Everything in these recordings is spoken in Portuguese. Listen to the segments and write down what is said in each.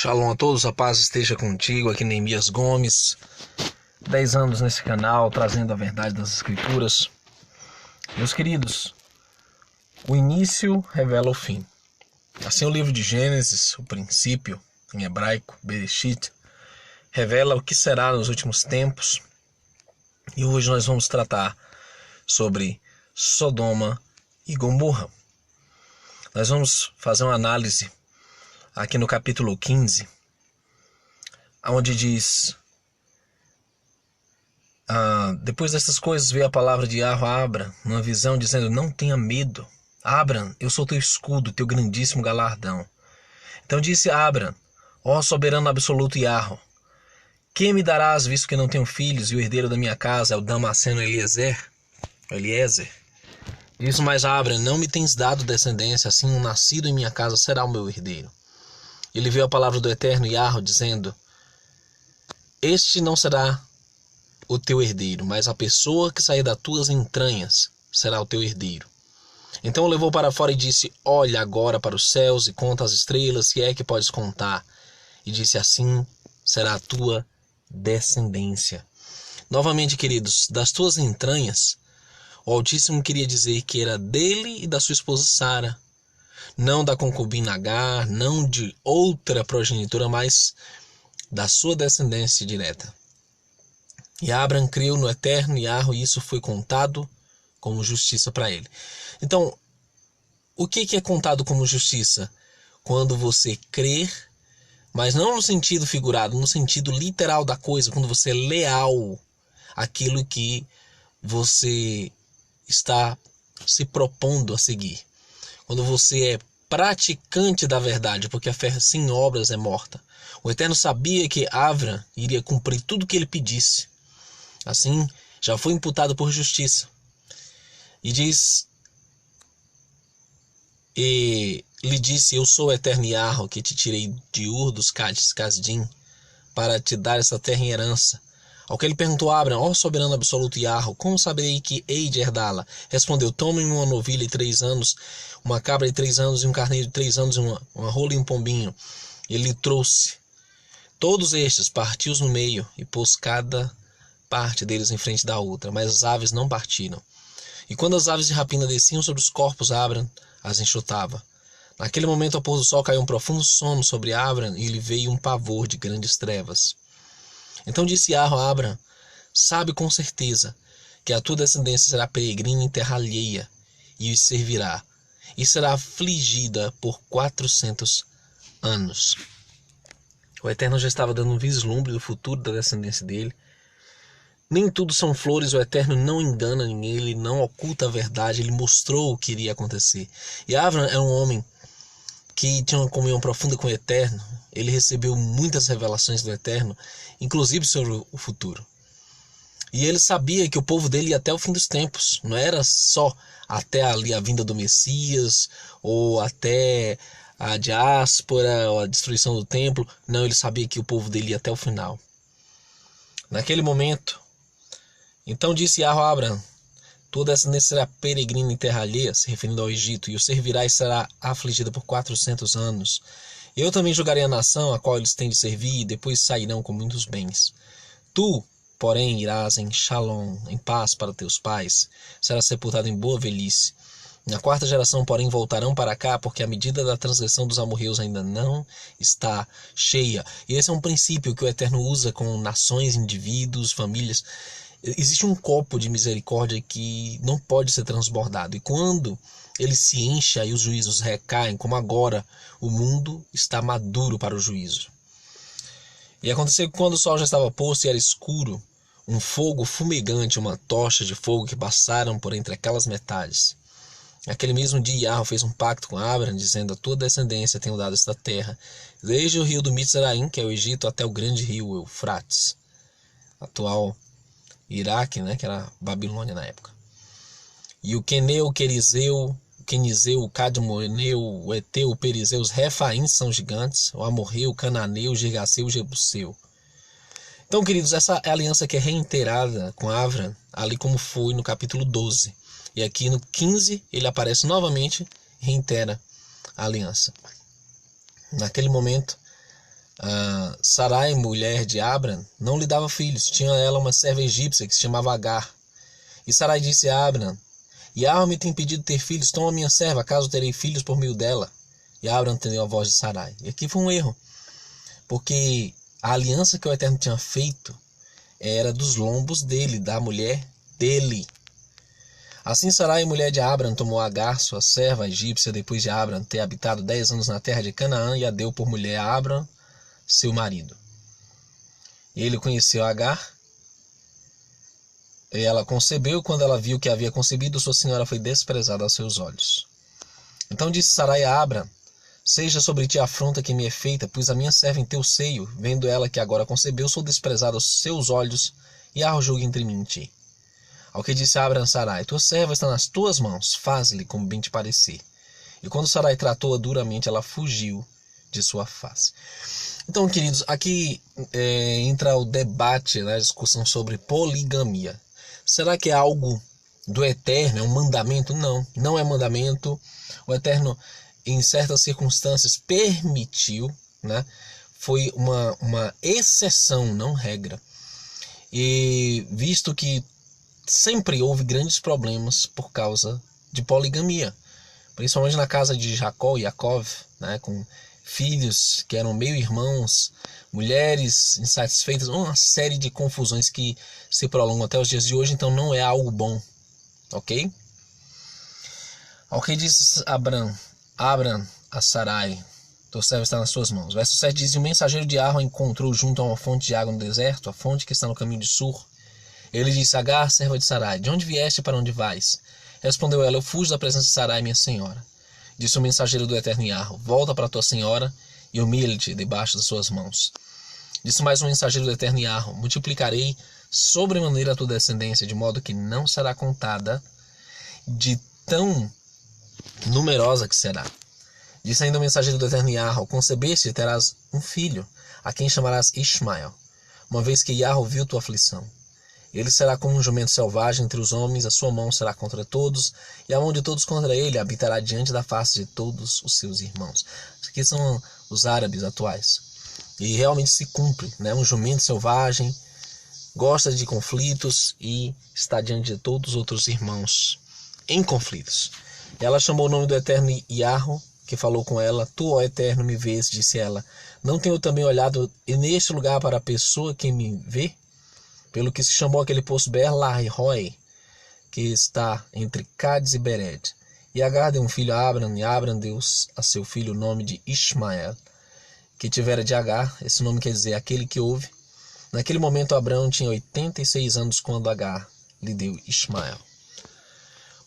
Shalom a todos, a paz esteja contigo, aqui Neemias Gomes, 10 anos nesse canal, trazendo a verdade das Escrituras. Meus queridos, o início revela o fim. Assim o livro de Gênesis, o princípio, em hebraico, Bereshit, revela o que será nos últimos tempos. E hoje nós vamos tratar sobre Sodoma e Gomorra. Nós vamos fazer uma análise aqui no capítulo 15, onde diz: depois dessas coisas veio a palavra de Yahweh a Abram, numa visão, dizendo: não tenha medo, Abram, eu sou teu escudo, teu grandíssimo galardão. Então disse Abram: ó soberano absoluto Yahweh, que me darás, visto que não tenho filhos, e o herdeiro da minha casa é o Damasceno Eliezer? Disse mais Abram: não me tens dado descendência, assim um nascido em minha casa será o meu herdeiro. Ele viu a palavra do eterno Yahweh, dizendo: este não será o teu herdeiro, mas a pessoa que sair das tuas entranhas será o teu herdeiro. Então o levou para fora e disse: olha agora para os céus e conta as estrelas, se é que podes contar. E disse: assim será a tua descendência. Novamente, queridos, das tuas entranhas, o Altíssimo queria dizer que era dele e da sua esposa Sara, não da concubina Agar, não de outra progenitora, mas da sua descendência direta. E Abram creu no eterno Yahweh, e isso foi contado como justiça para ele. Então, o que é contado como justiça? Quando você crer, mas não no sentido figurado, no sentido literal da coisa, quando você é leal àquilo que você está se propondo a seguir. Quando você é praticante da verdade, porque a fé sem obras é morta. O Eterno sabia que Abram iria cumprir tudo o que ele pedisse. Assim, já foi imputado por justiça. E diz: e lhe disse: eu sou o Eterno Yahweh, que te tirei de Ur dos Casdim, para te dar essa terra em herança. Ao que ele perguntou a Abram: ó soberano absoluto Yahweh, como saberei que hei de herdá-la? Respondeu: tome-me uma novilha de 3 anos, uma cabra de 3 anos, e um carneiro de 3 anos, uma rola e um pombinho. Ele trouxe todos estes, partiu-os no meio, e pôs cada parte deles em frente da outra, mas as aves não partiram. E quando as aves de rapina desciam sobre os corpos, Abram as enxutava. Naquele momento, ao pôr do sol, caiu um profundo sono sobre Abram, e lhe veio um pavor de grandes trevas. Então disse Yahweh a Abram: sabe com certeza que a tua descendência será peregrina em terra alheia, e os servirá, e será afligida por 400 anos. O Eterno já estava dando um vislumbre do futuro da descendência dele. Nem tudo são flores, o Eterno não engana ninguém, ele não oculta a verdade, ele mostrou o que iria acontecer. E Abram era um homem que tinha uma comunhão profunda com o Eterno. Ele recebeu muitas revelações do Eterno, inclusive sobre o futuro. E ele sabia que o povo dele ia até o fim dos tempos. Não era só até ali a vinda do Messias, ou até a diáspora, ou a destruição do templo. Não, ele sabia que o povo dele ia até o final. Naquele momento, então disse Yahweh a Abram: tua descendência será peregrina em terra alheia, se referindo ao Egito, e o servirá e será afligida por 400 anos. Eu também julgarei a nação a qual eles têm de servir, e depois sairão com muitos bens. Tu, porém, irás em Shalom, em paz para teus pais, serás sepultado em boa velhice. Na 4ª geração, porém, voltarão para cá, porque a medida da transgressão dos amorreus ainda não está cheia. E esse é um princípio que o Eterno usa com nações, indivíduos, famílias. Existe um copo de misericórdia que não pode ser transbordado. E quando ele se enche, aí os juízos recaem, como agora o mundo está maduro para o juízo. E aconteceu que quando o sol já estava posto e era escuro, um fogo fumegante, uma tocha de fogo que passaram por entre aquelas metades. Naquele mesmo dia, Yahweh fez um pacto com Abram, dizendo: a tua descendência tenho dado esta terra, desde o rio do Mitzraim, que é o Egito, até o grande rio Eufrates, atual Iraque, que era Babilônia na época. E o Queneu, o Querizeu, o Quenizeu, o Cadmoneu, o Eteu, o Perizeu, os Refaíns são gigantes, o Amorreu, o Cananeu, o Girgaceu, o Jebuseu. Então, queridos, essa é a aliança que é reiterada com Abram, ali como foi no capítulo 12. E aqui no 15 ele aparece novamente e reitera a aliança. Naquele momento, Sarai, mulher de Abram, não lhe dava filhos. Tinha ela uma serva egípcia que se chamava Agar. E Sarai disse a Abram: Yahweh me tem impedido de ter filhos, toma minha serva, acaso terei filhos por meio dela? E Abram entendeu a voz de Sarai. E aqui foi um erro, porque a aliança que o Eterno tinha feito era dos lombos dele, da mulher dele. Assim Sarai, mulher de Abram, tomou Agar, sua serva egípcia, depois de Abram ter habitado 10 anos na terra de Canaã, e a deu por mulher a Abram, seu marido. Ele conheceu Agar, e ela concebeu. Quando ela viu que havia concebido, sua senhora foi desprezada aos seus olhos. Então disse Sarai a Abram: Seja sobre ti a afronta que me é feita, pois a minha serva em teu seio, vendo ela que agora concebeu, sou desprezada aos seus olhos, e há julgo entre mim e ti. Ao que disse Abram a Sarai: Tua serva está nas tuas mãos, faz-lhe como bem te parecer. E quando Sarai tratou-a duramente, ela fugiu de sua face. Então, queridos, aqui entra o debate, a discussão sobre poligamia. Será que é algo do Eterno? É um mandamento? Não, não é mandamento. O Eterno, em certas circunstâncias, permitiu, foi uma exceção, não regra. E visto que sempre houve grandes problemas por causa de poligamia, principalmente na casa de Jacó e Jacó, com filhos que eram meio-irmãos, mulheres insatisfeitas, uma série de confusões que se prolongam até os dias de hoje. Então não é algo bom, ok? Ao que disse Abram a Sarai: Teu servo está nas suas mãos. Verso 7 diz: O mensageiro de Arão encontrou junto a uma fonte de água no deserto, a fonte que está no caminho de Sur. Ele disse: Agar, serva de Sarai, de onde vieste e para onde vais? Respondeu ela: Eu fujo da presença de Sarai, minha senhora. Disse o mensageiro do Eterno Yahweh: Volta para tua senhora e humilha-te debaixo das suas mãos. Disse mais um mensageiro do Eterno Yahweh: Multiplicarei sobremaneira a tua descendência, de modo que não será contada, de tão numerosa que será. Disse ainda o mensageiro do Eterno Yahweh: Concebeste e terás um filho, a quem chamarás Ismael, uma vez que Yahweh viu tua aflição. Ele será como um jumento selvagem entre os homens, a sua mão será contra todos, e a mão de todos contra ele, habitará diante da face de todos os seus irmãos. Isso aqui são os árabes atuais. E realmente se cumpre, um jumento selvagem, gosta de conflitos e está diante de todos os outros irmãos em conflitos. Ela chamou o nome do Eterno Yahweh, que falou com ela: Tu, ó Eterno, me vês, disse ela. Não tenho também olhado neste lugar para a pessoa que me vê? Pelo que se chamou aquele poço Ber-Lahai-Roi, que está entre Cádiz e Bered. E Agar deu um filho a Abram, e Abram deu a seu filho o nome de Ismael, que tivera de Agar. Esse nome quer dizer aquele que ouve. Naquele momento Abrão tinha 86 anos quando Agar lhe deu Ismael.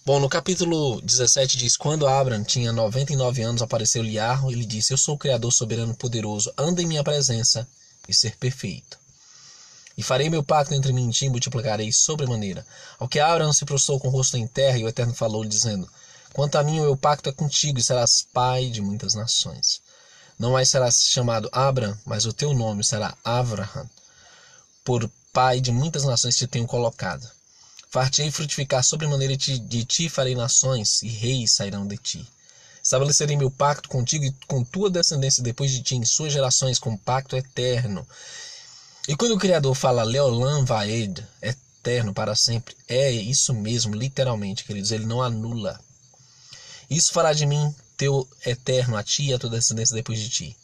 Bom, no capítulo 17 diz: Quando Abram tinha 99 anos, apareceu-lhe Yahweh e lhe disse: Eu sou o Criador soberano poderoso, anda em minha presença e ser perfeito. E farei meu pacto entre mim e ti, e multiplicarei sobremaneira. Ao que Abram se prostrou com o rosto em terra, e o Eterno falou-lhe, dizendo: Quanto a mim, o meu pacto é contigo, e serás pai de muitas nações. Não mais serás chamado Abram, mas o teu nome será Avraham, por pai de muitas nações te tenho colocado. Far-te-ei frutificar sobremaneira, de ti farei nações, e reis sairão de ti. Estabelecerei meu pacto contigo e com tua descendência depois de ti, em suas gerações, com pacto eterno. E quando o Criador fala Leolam Vaed, eterno para sempre, é isso mesmo, literalmente, queridos, ele não anula. Isso fará de mim teu eterno, a ti e a tua descendência depois de ti.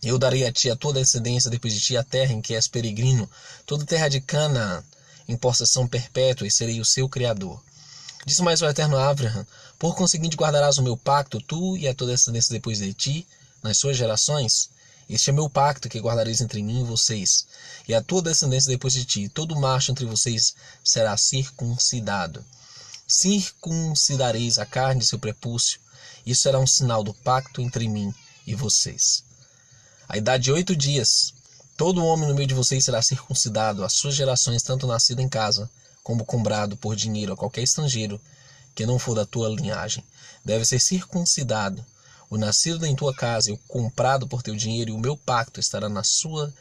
Eu darei a ti a tua descendência depois de ti a terra em que és peregrino, toda a terra de Canaã, em possessão perpétua, e serei o seu Criador. Disse mais o Eterno a Avraham: Por conseguinte guardarás o meu pacto, tu e a tua descendência depois de ti, nas suas gerações. Este é meu pacto que guardareis entre mim e vocês, e a tua descendência depois de ti. Todo macho entre vocês será circuncidado. Circuncidareis a carne de seu prepúcio. Isso será um sinal do pacto entre mim e vocês. A idade de 8 dias, todo homem no meio de vocês será circuncidado, as suas gerações, tanto nascido em casa, como comprado por dinheiro a qualquer estrangeiro, que não for da tua linhagem, deve ser circuncidado. O nascido em tua casa e o comprado por teu dinheiro, e o meu pacto estará na sua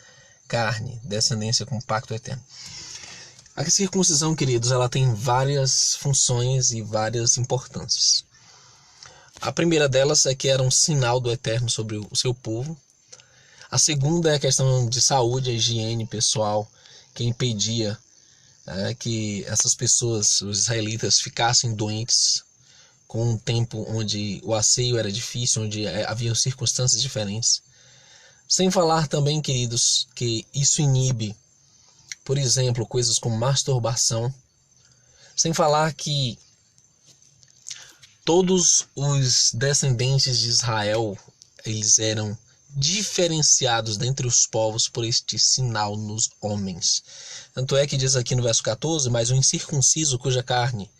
carne, descendência com pacto eterno. A circuncisão, queridos, ela tem várias funções e várias importâncias. A primeira delas é que era um sinal do Eterno sobre o seu povo. A segunda é a questão de saúde, a higiene pessoal, que impedia que essas pessoas, os israelitas, ficassem doentes com um tempo onde o asseio era difícil, onde havia circunstâncias diferentes. Sem falar também, queridos, que isso inibe, por exemplo, coisas como masturbação. Sem falar que todos os descendentes de Israel, eles eram diferenciados dentre os povos por este sinal nos homens. Tanto é que diz aqui no verso 14, mas o incircunciso cuja carne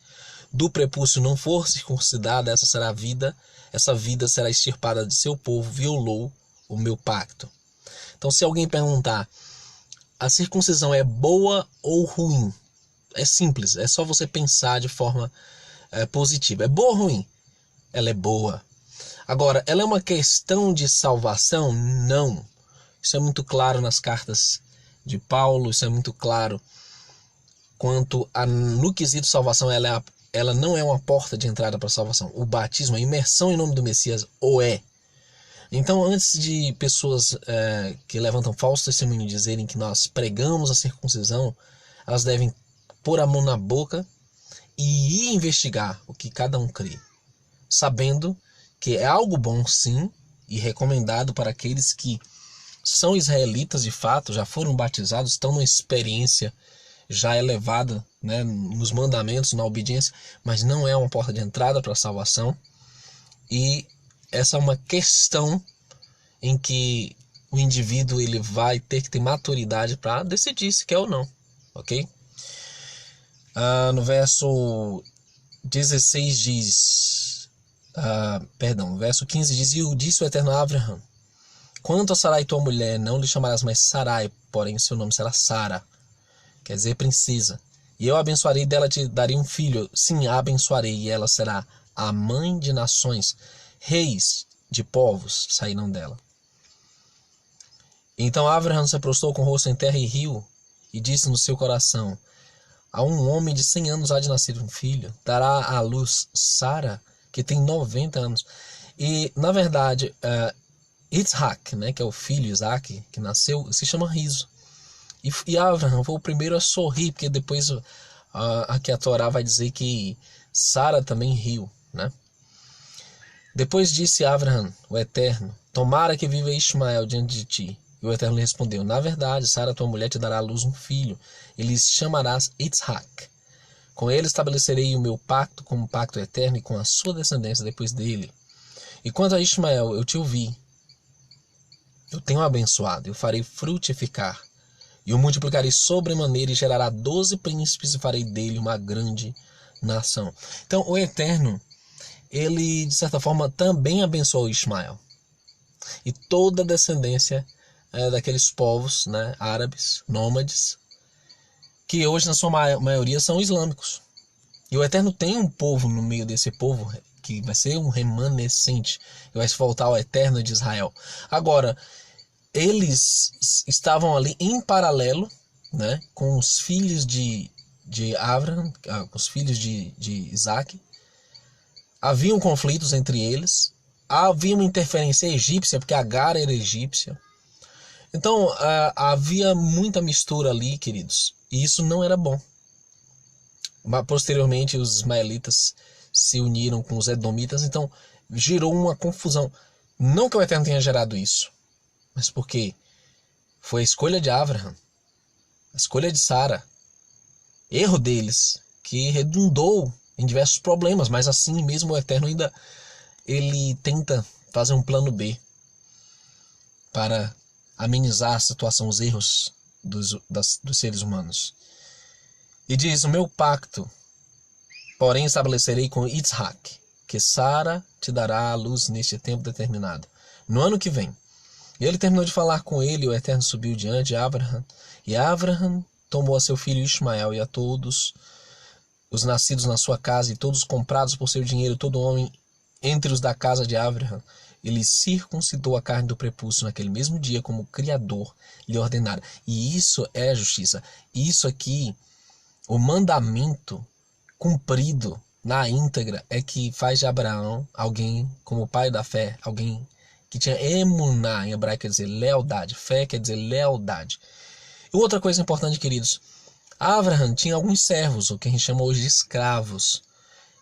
do prepúcio não for circuncidada, essa vida será extirpada de seu povo, violou o meu pacto. Então, se alguém perguntar, a circuncisão é boa ou ruim? É simples, é só você pensar de forma positiva. É boa ou ruim? Ela é boa. Agora, ela é uma questão de salvação? Não. Isso é muito claro nas cartas de Paulo, isso é muito claro quanto no quesito salvação, ela não é uma porta de entrada para a salvação. O batismo, a imersão em nome do Messias, o é. Então, antes de pessoas que levantam falso testemunho dizerem que nós pregamos a circuncisão, elas devem pôr a mão na boca e ir investigar o que cada um crê, sabendo que é algo bom, sim, e recomendado para aqueles que são israelitas de fato, já foram batizados, estão numa experiência já elevada, né, nos mandamentos, na obediência, mas não é uma porta de entrada para a salvação. E essa é uma questão em que o indivíduo ele vai ter que ter maturidade para decidir se quer ou não, ok? No verso 16 diz, verso 15 diz, e disse o Eterno a Abraham, quanto a Sarai tua mulher, não lhe chamarás mais Sarai, porém seu nome será Sara, quer dizer princesa. E eu abençoarei dela, te darei um filho, sim, a abençoarei, e ela será a mãe de nações, reis de povos sairão dela. Então Abraham se prostrou com o rosto em terra e riu, e disse no seu coração, a um homem de 100 anos há de nascer um filho, dará à luz Sara, que tem 90 anos. E, na verdade, Isaac, né, que é o filho Isaac, que nasceu, se chama riso. E Abraham foi o primeiro a sorrir, porque depois aqui a Torá vai dizer que Sara também riu, né? Depois disse Abraham, o Eterno, tomara que viva Ismael diante de ti. E o Eterno lhe respondeu, na verdade, Sara, tua mulher, te dará à luz um filho, e lhe chamarás Isaac. Com ele estabelecerei o meu pacto como um pacto eterno e com a sua descendência depois dele. E quanto a Ismael, eu te ouvi, eu tenho abençoado, eu farei frutificar, e o multiplicarei sobremaneira e gerará 12 príncipes e farei dele uma grande nação. Então o Eterno, ele de certa forma também abençoou Ismael. E toda a descendência daqueles povos, né, árabes, nômades, que hoje na sua maioria são islâmicos. E o Eterno tem um povo no meio desse povo que vai ser um remanescente, que vai se voltar ao Eterno de Israel. Agora, eles estavam ali em paralelo, né, com os filhos de Abraham, com os filhos de Isaac. Haviam conflitos entre eles, havia uma interferência egípcia, porque Agar era egípcia. Então, havia muita mistura ali, queridos, e isso não era bom. Mas, posteriormente, os ismaelitas se uniram com os edomitas, então gerou uma confusão. Não que o Eterno tenha gerado isso, mas porque foi a escolha de Abraham, a escolha de Sara, erro deles, que redundou em diversos problemas, mas assim mesmo o Eterno ainda ele tenta fazer um plano B para amenizar a situação, os erros dos seres humanos. E diz, o meu pacto, porém estabelecerei com Isaac, que Sara te dará à luz neste tempo determinado, no ano que vem. E ele terminou de falar com ele, e o Eterno subiu diante de Abraham, e Abraham tomou a seu filho Ismael e a todos os nascidos na sua casa, e todos comprados por seu dinheiro, todo homem entre os da casa de Abraham, ele circuncidou a carne do prepúcio naquele mesmo dia, como o Criador lhe ordenara. E isso é a justiça. Isso aqui, o mandamento cumprido na íntegra, é que faz de Abraão alguém como pai da fé, alguém que tinha emuná, em hebraico quer dizer lealdade, fé quer dizer lealdade. E outra coisa importante, queridos, Abraham tinha alguns servos, o que a gente chama hoje de escravos.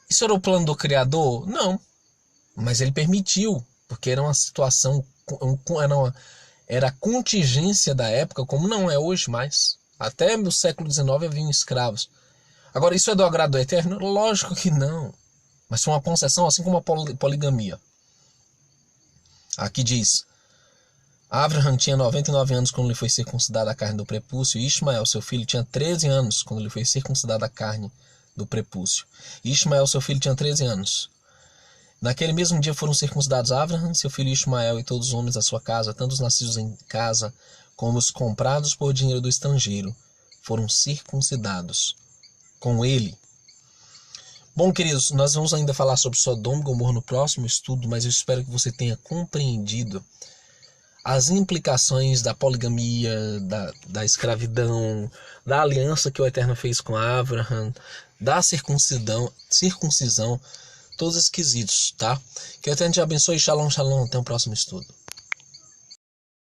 Isso era o plano do Criador? Não, mas ele permitiu, porque era uma situação, era a contingência da época, como não é hoje mais. Até no século XIX haviam escravos. Agora, isso é do agrado do Eterno? Lógico que não. Mas foi uma concessão, assim como a poligamia. Aqui diz: Abraham tinha 99 anos quando lhe foi circuncidada a carne do prepúcio, e Ismael, seu filho, tinha 13 anos quando lhe foi circuncidada a carne do prepúcio. E Ismael, seu filho, tinha 13 anos. Naquele mesmo dia foram circuncidados Abraham, seu filho Ismael, e todos os homens da sua casa, tanto os nascidos em casa como os comprados por dinheiro do estrangeiro, foram circuncidados com ele. Bom, queridos, nós vamos ainda falar sobre Sodoma e Gomorra no próximo estudo, mas eu espero que você tenha compreendido as implicações da poligamia, da escravidão, da aliança que o Eterno fez com Abraham, da circuncisão, todos esses quesitos, tá? Que o Eterno te abençoe. Shalom, shalom. Até o próximo estudo.